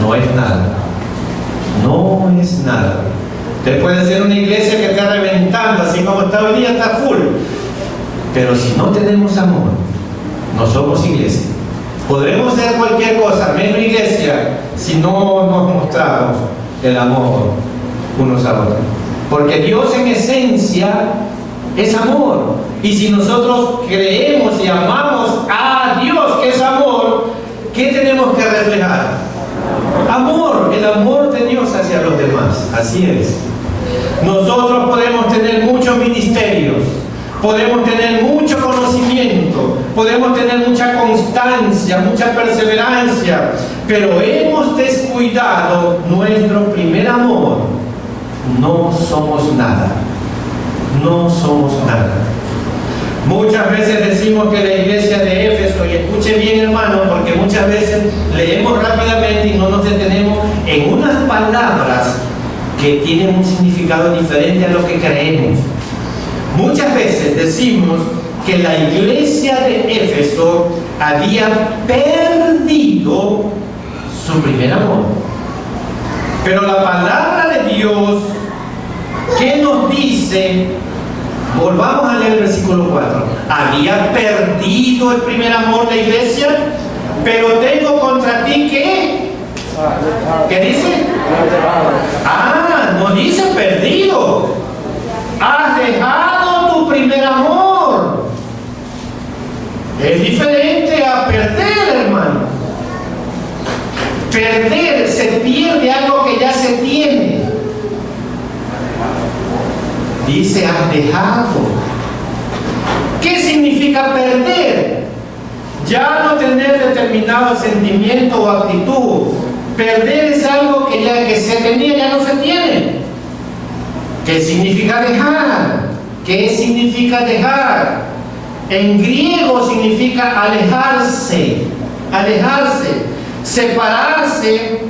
no es nada. No es nada. Usted puede ser una iglesia que está reventando, así como está hoy día, está full. Pero si no tenemos amor, no somos iglesia. Podremos ser cualquier cosa, menos iglesia, si no nos mostramos el amor unos a otros. Porque Dios en esencia es amor. Y si nosotros creemos y amamos a Dios, que es amor, ¿qué tenemos que reflejar? Amor, el amor de Dios hacia los demás. Así es. Nosotros podemos tener muchos ministerios, podemos tener mucho conocimiento, podemos tener mucha constancia, mucha perseverancia, pero hemos descuidado nuestro primer amor. No somos nada. No somos nada. Muchas veces decimos que la iglesia de Éfeso, y escuche bien, hermano, porque muchas veces leemos rápidamente y no nos detenemos en unas palabras que tienen un significado diferente a lo que creemos. Muchas veces decimos que la iglesia de Éfeso había perdido su primer amor. Pero la palabra de Dios, ¿qué nos dice? Volvamos a leer el versículo 4. Había perdido el primer amor la iglesia, pero tengo contra ti ¿qué? ¿Qué dice? No dice perdido. Has dejado tu primer amor. Es diferente a perder, hermano. Perder, se pierde algo que ya se tiene. Dice, has dejado. ¿Qué significa perder? Ya no tener determinado sentimiento o actitud. Perder es algo que ya que se tenía ya no se tiene. ¿Qué significa dejar? ¿Qué significa dejar? En griego significa alejarse, alejarse, separarse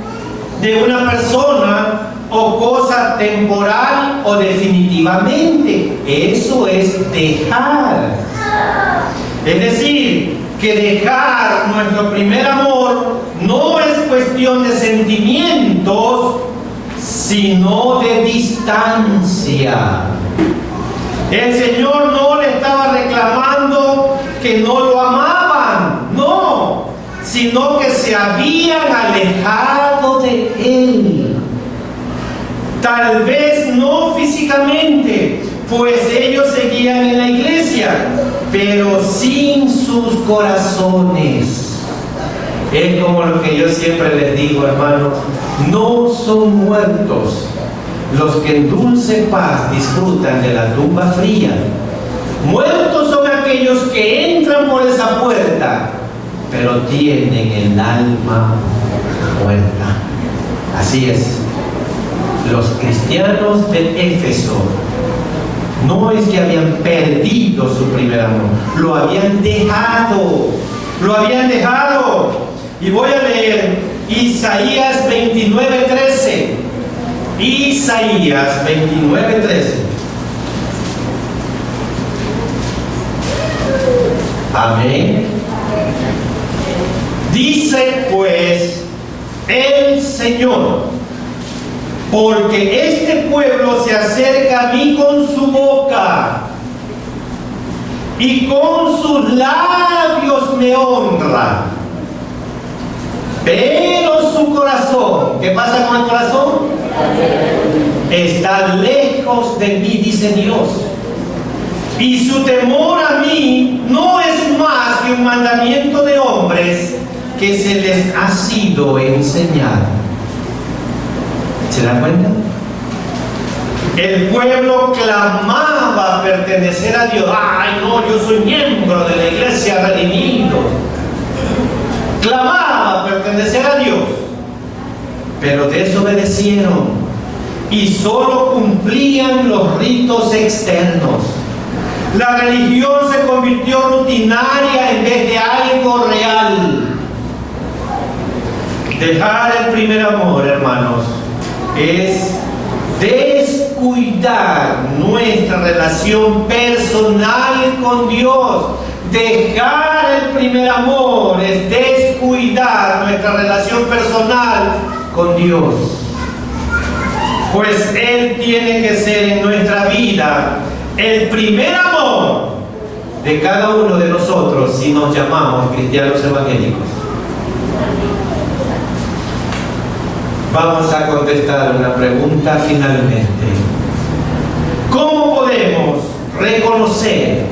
de una persona o cosa temporal o definitivamente. Eso es dejar. Es decir, que dejar nuestro primer amor no es cuestión de sentimientos, sino de distancia. El Señor no le estaba reclamando que no lo amaban, no, sino que se habían alejado de Él. Tal vez no físicamente, pues ellos seguían en la iglesia, pero sin sus corazones. Es como lo que yo siempre les digo, hermanos, no son muertos los que en dulce paz disfrutan de la tumba fría. Muertos son aquellos que entran por esa puerta, pero tienen el alma muerta. Así es. Los cristianos de Éfeso no es que habían perdido su primer amor, lo habían dejado, lo habían dejado. Y voy a leer Isaías 29:13. Isaías 29:13. Amén. Dice pues el Señor: porque este pueblo se acerca a mí con su boca y con sus labios me honra, pero su corazón, ¿qué pasa con el corazón? Está lejos de mí, dice Dios. Y su temor a mí no es más que un mandamiento de hombres que se les ha sido enseñado. ¿Se dan cuenta? El pueblo clamaba pertenecer a Dios. ¡Ay, no! Yo soy miembro de la iglesia redimido. Clamaba pertenecer a Dios, pero desobedecieron y solo cumplían los ritos externos. La religión se convirtió rutinaria en vez de algo real. Dejar el primer amor, hermanos, es descuidar nuestra relación personal con Dios. Dejar el primer amor es descuidar nuestra relación personal con Dios. Pues Él tiene que ser en nuestra vida el primer amor de cada uno de nosotros si nos llamamos cristianos evangélicos. Vamos a contestar una pregunta finalmente. ¿Cómo podemos reconocer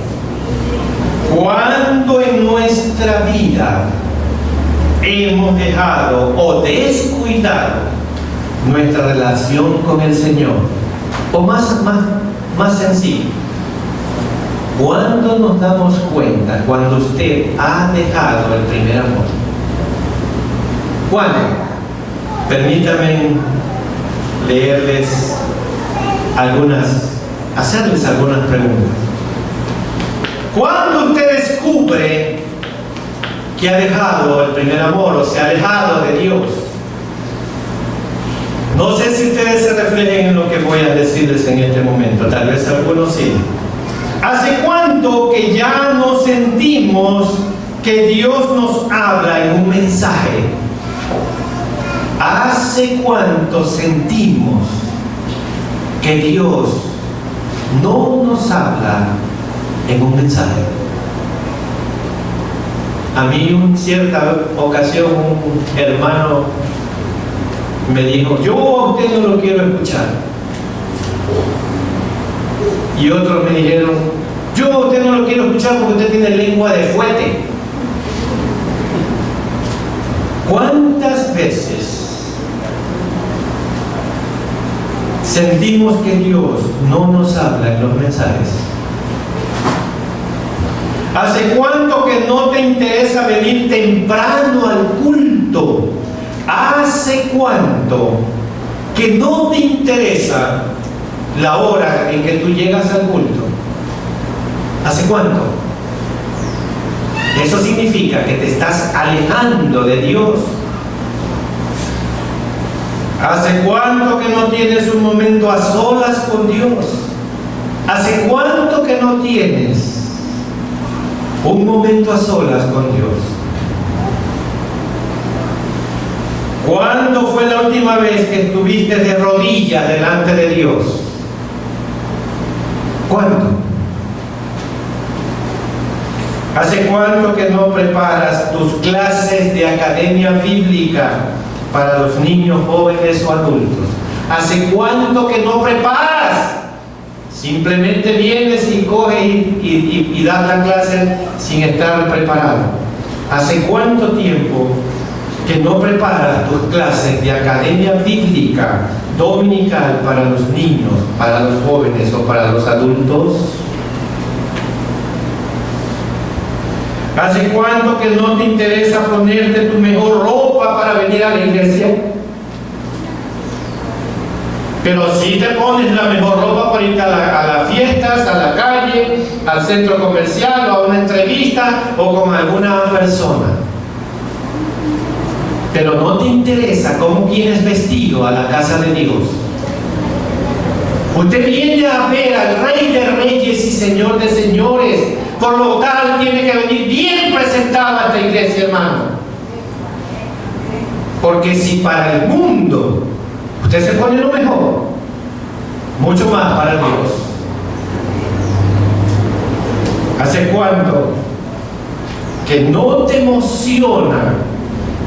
cuando en nuestra vida hemos dejado o descuidado nuestra relación con el Señor? O más sencillo, ¿cuándo nos damos cuenta cuando usted ha dejado el primer amor? ¿Cuándo? Permítanme hacerles algunas preguntas. ¿Cuándo usted descubre que ha dejado el primer amor o se ha alejado de Dios? No sé si ustedes se reflejen en lo que voy a decirles en este momento, tal vez algunos sí. ¿Hace cuánto que ya no sentimos que Dios nos habla en un mensaje? ¿Hace cuánto sentimos que Dios no nos habla en un mensaje? A mí en cierta ocasión un hermano me dijo: yo a usted no lo quiero escuchar. Y otros me dijeron: yo a usted no lo quiero escuchar porque usted tiene lengua de fuete. ¿Cuántas veces sentimos que Dios no nos habla en los mensajes? ¿Hace cuánto que no te interesa venir temprano al culto? ¿Hace cuánto que no te interesa la hora en que tú llegas al culto? ¿Hace cuánto? Eso significa que te estás alejando de Dios. ¿Hace cuánto que no tienes un momento a solas con Dios? ¿Hace cuánto que no tienes un momento a solas con Dios? ¿Cuándo fue la última vez que estuviste de rodillas delante de Dios? ¿Cuándo? ¿Hace cuánto que no preparas tus clases de academia bíblica para los niños, jóvenes o adultos? ¿Hace cuánto que no preparas? Simplemente vienes y coges y das la clase sin estar preparado. ¿Hace cuánto tiempo que no preparas tus clases de academia bíblica dominical para los niños, para los jóvenes o para los adultos? ¿Hace cuánto que no te interesa ponerte tu mejor ropa para venir a la iglesia? Pero sí te pones la mejor ropa para ir a las fiestas, a la calle, al centro comercial o a una entrevista o con alguna persona. Pero no te interesa cómo vienes vestido a la casa de Dios. Usted viene a ver al Rey de Reyes y Señor de Señores. Por lo tal, tiene que venir bien presentado a esta iglesia, hermano. Porque si para el mundo usted se pone lo mejor, mucho más para Dios. ¿Hace cuánto que no te emociona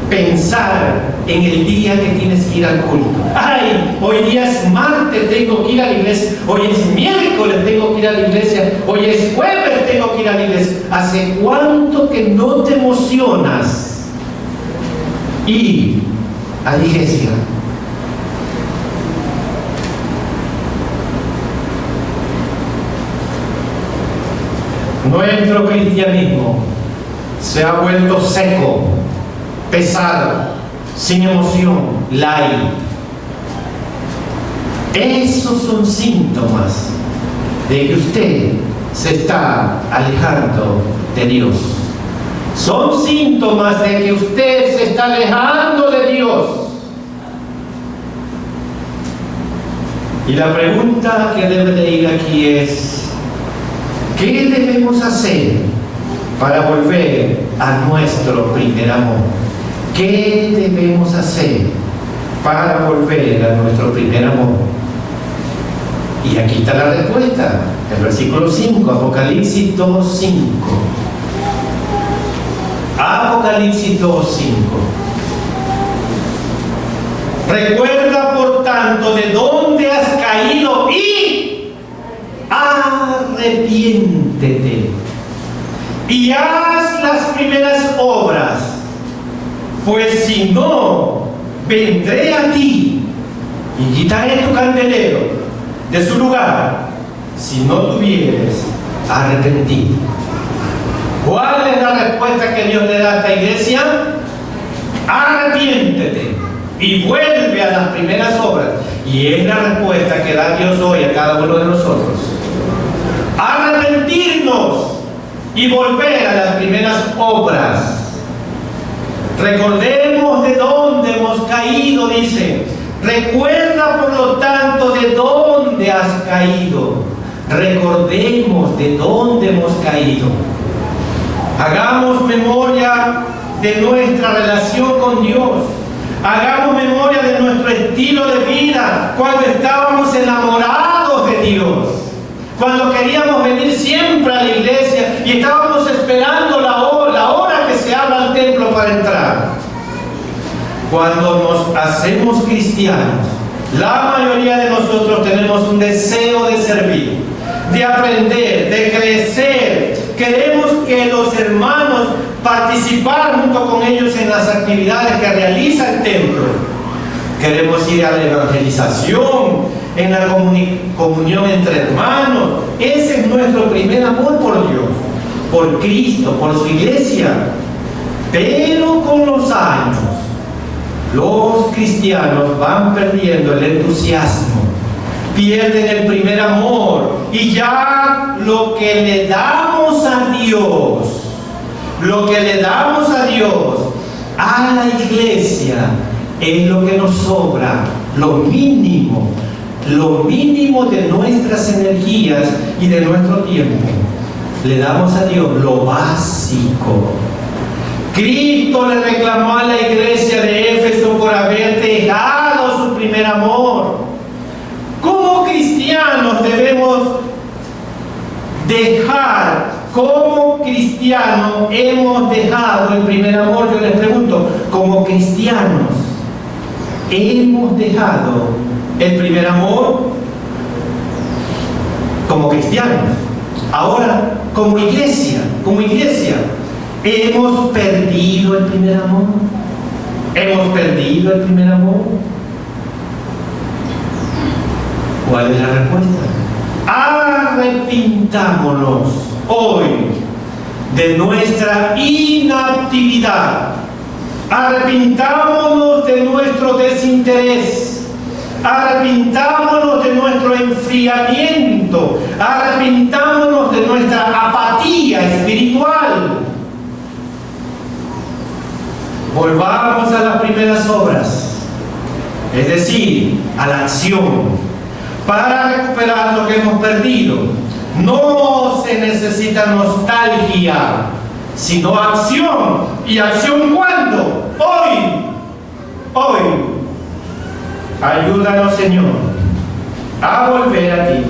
pensar en el día que tienes que ir al culto? Ay, hoy día es martes, tengo que ir a la iglesia. Hoy es miércoles, tengo que ir a la iglesia. Hoy es jueves, tengo que ir a la iglesia. ¿Hace cuánto que no te emocionas ir a la iglesia? Nuestro cristianismo se ha vuelto seco, pesado, sin emoción, light. Esos son síntomas de que usted se está alejando de Dios. Son síntomas de que usted se está alejando de Dios. Y la pregunta que debe de ir aquí es: ¿qué debemos hacer para volver a nuestro primer amor? ¿Qué debemos hacer para volver a nuestro primer amor? Y aquí está la respuesta, el versículo 5, Apocalipsis 2:5. Apocalipsis 2:5. Recuerda, por tanto, de dónde has caído y arrepiéntete y haz las primeras obras, pues si no, vendré a ti y quitaré tu candelero de su lugar si no tuvieres arrepentido. ¿Cuál es la respuesta que Dios le da a esta iglesia? Arrepiéntete y vuelve a las primeras obras. Y es la respuesta que da Dios hoy a cada uno de nosotros. Arrepentirnos y volver a las primeras obras. Recordemos de dónde hemos caído, dice. Recuerda, por lo tanto, de dónde has caído. Recordemos de dónde hemos caído. Hagamos memoria de nuestra relación con Dios. Hagamos memoria de nuestro estilo de vida cuando estábamos enamorados de Dios. Cuando queríamos venir siempre a la iglesia y estábamos esperando la hora que se abra el templo para entrar. Cuando nos hacemos cristianos, la mayoría de nosotros tenemos un deseo de servir, de aprender, de crecer. Queremos que los hermanos participar junto con ellos en las actividades que realiza el templo. Queremos ir a la evangelización, en la comunión entre hermanos. Ese es nuestro primer amor por Dios, por Cristo, por su iglesia. Pero con los años, los cristianos van perdiendo el entusiasmo, pierden el primer amor, y ya lo que le damos a Dios, a la iglesia, es lo que nos sobra, lo mínimo de nuestras energías y de nuestro tiempo. Le damos a Dios lo básico. Cristo le reclamó a la iglesia de Éfeso por haber dejado su primer amor. ¿Cómo cristianos debemos dejar? ¿Cómo cristianos hemos dejado el primer amor? Yo les pregunto, ¿cómo cristianos hemos dejado el primer amor? Como cristianos. Ahora, como iglesia, ¿hemos perdido el primer amor? ¿Cuál es la respuesta? Arrepintámonos hoy de nuestra inactividad. Arrepintámonos de nuestro desinterés. Arrepintámonos de nuestro enfriamiento. Arrepintámonos de nuestra apatía espiritual. Volvamos a las primeras obras, es decir, a la acción, para recuperar lo que hemos perdido. No se necesita nostalgia, sino acción. ¿Y acción cuándo? Hoy. Ayúdanos, Señor, a volver a ti.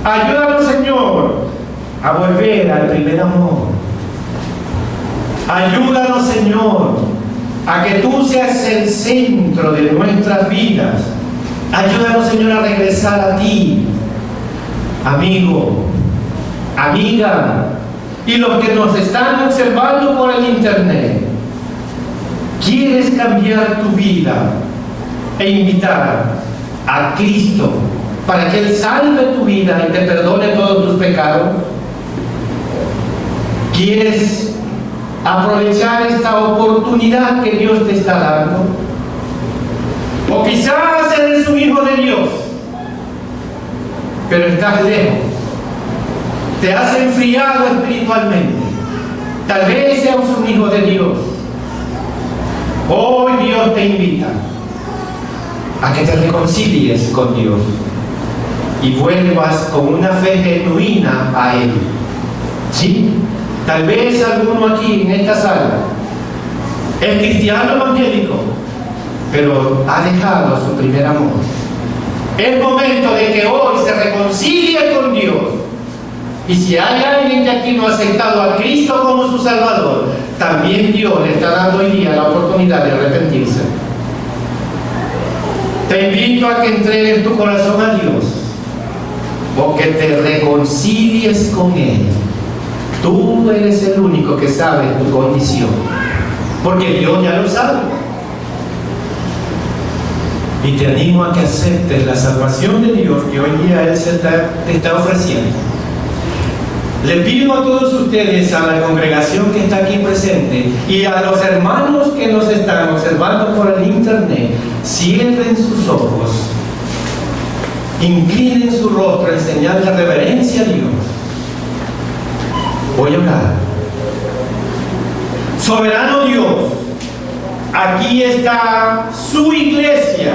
Ayúdanos, Señor, a volver al primer amor. Ayúdanos, Señor, a que tú seas el centro de nuestras vidas. Ayúdanos, Señor, a regresar a ti. Amigo, amiga, y los que nos están observando por el internet, ¿quieres cambiar tu vida e invitar a Cristo para que Él salve tu vida y te perdone todos tus pecados? ¿Quieres aprovechar esta oportunidad que Dios te está dando? O quizás eres un hijo de Dios, pero estás lejos, te has enfriado espiritualmente. Tal vez seas un hijo de Dios. Hoy Dios te invita a que te reconcilies con Dios y vuelvas con una fe genuina a Él. ¿Sí? Tal vez alguno aquí en esta sala es cristiano evangélico, pero ha dejado su primer amor. Es momento de que hoy se reconcilie con Dios. Y si hay alguien que aquí no ha aceptado a Cristo como su Salvador, también Dios le está dando hoy día la oportunidad de arrepentirse. Te invito a que entregues tu corazón a Dios, o que te reconcilies con Él. Tú eres el único que sabe tu condición, porque Dios ya lo sabe. Y te animo a que aceptes la salvación de Dios que hoy día Él te está ofreciendo. Le pido a todos ustedes, a la congregación que está aquí presente y a los hermanos que nos están observando por el internet, cierren sus ojos, inclinen su rostro en señal de reverencia a Dios. Voy a orar. Soberano Dios, aquí está su iglesia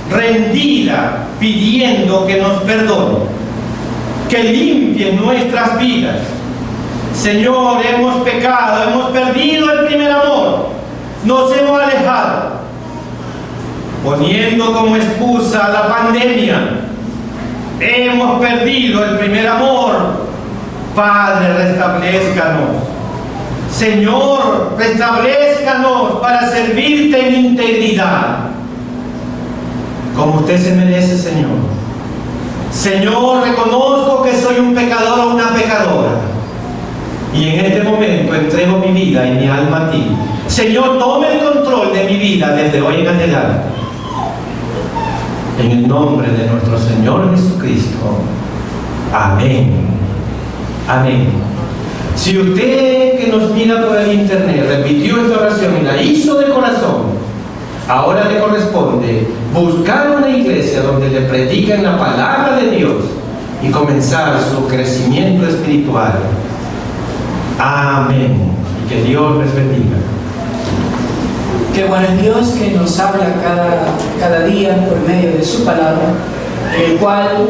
rendida, pidiendo que nos perdone, que limpien nuestras vidas. Señor, hemos pecado, hemos perdido el primer amor, nos hemos alejado, poniendo como excusa la pandemia. Hemos perdido el primer amor. Padre, restablezcanos. Señor, restablezcanos para servirte en integridad, como usted se merece, Señor. Señor, reconozco que soy un pecador o una pecadora, y en este momento entrego mi vida y mi alma a ti. Señor, tome el control de mi vida desde hoy en adelante. En el nombre de nuestro Señor Jesucristo. Amén. Amén. Si usted que nos mira por el internet repitió esta oración y la hizo de corazón, ahora le corresponde buscar una iglesia donde le prediquen la palabra de Dios y comenzar su crecimiento espiritual. Amén. Y que Dios les bendiga. Qué bueno es Dios que nos habla cada día por medio de su palabra, el cual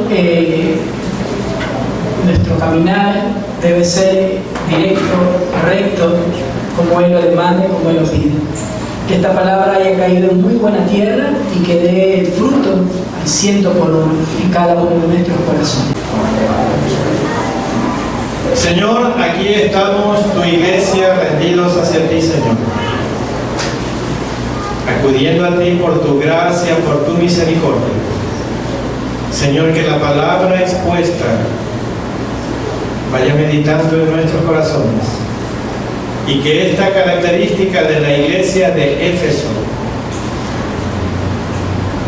nuestro caminar debe ser directo, recto, como Él lo demanda y como Él lo pide. Que esta palabra haya caído en muy buena tierra y que dé el fruto al 100 por 1 en cada uno de nuestros corazones. Señor, aquí estamos, tu iglesia, rendidos hacia ti, Señor. Acudiendo a ti por tu gracia, por tu misericordia. Señor, que la palabra expuesta vaya meditando en nuestros corazones y que esta característica de la iglesia de Éfeso,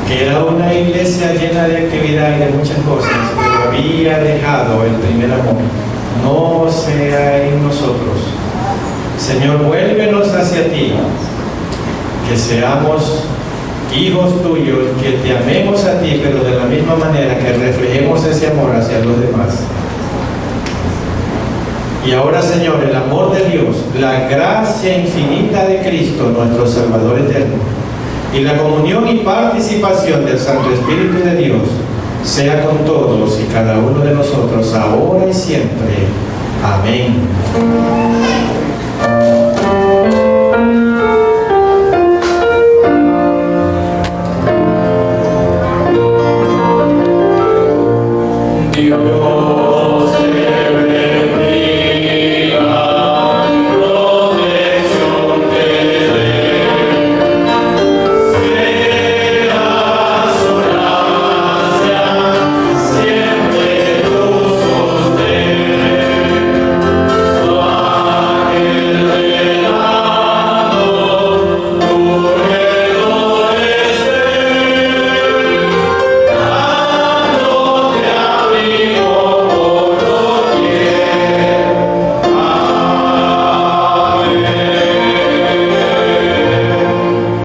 que era una iglesia llena de actividad y de muchas cosas, pero había dejado el primer amor, no sea en nosotros. Señor, vuélvenos hacia ti, que seamos hijos tuyos, que te amemos a ti, pero de la misma manera que reflejemos ese amor hacia los demás. Y ahora, Señor, el amor de Dios, la gracia infinita de Cristo, nuestro Salvador eterno, y la comunión y participación del Santo Espíritu de Dios, sea con todos y cada uno de nosotros, ahora y siempre. Amén. Dios.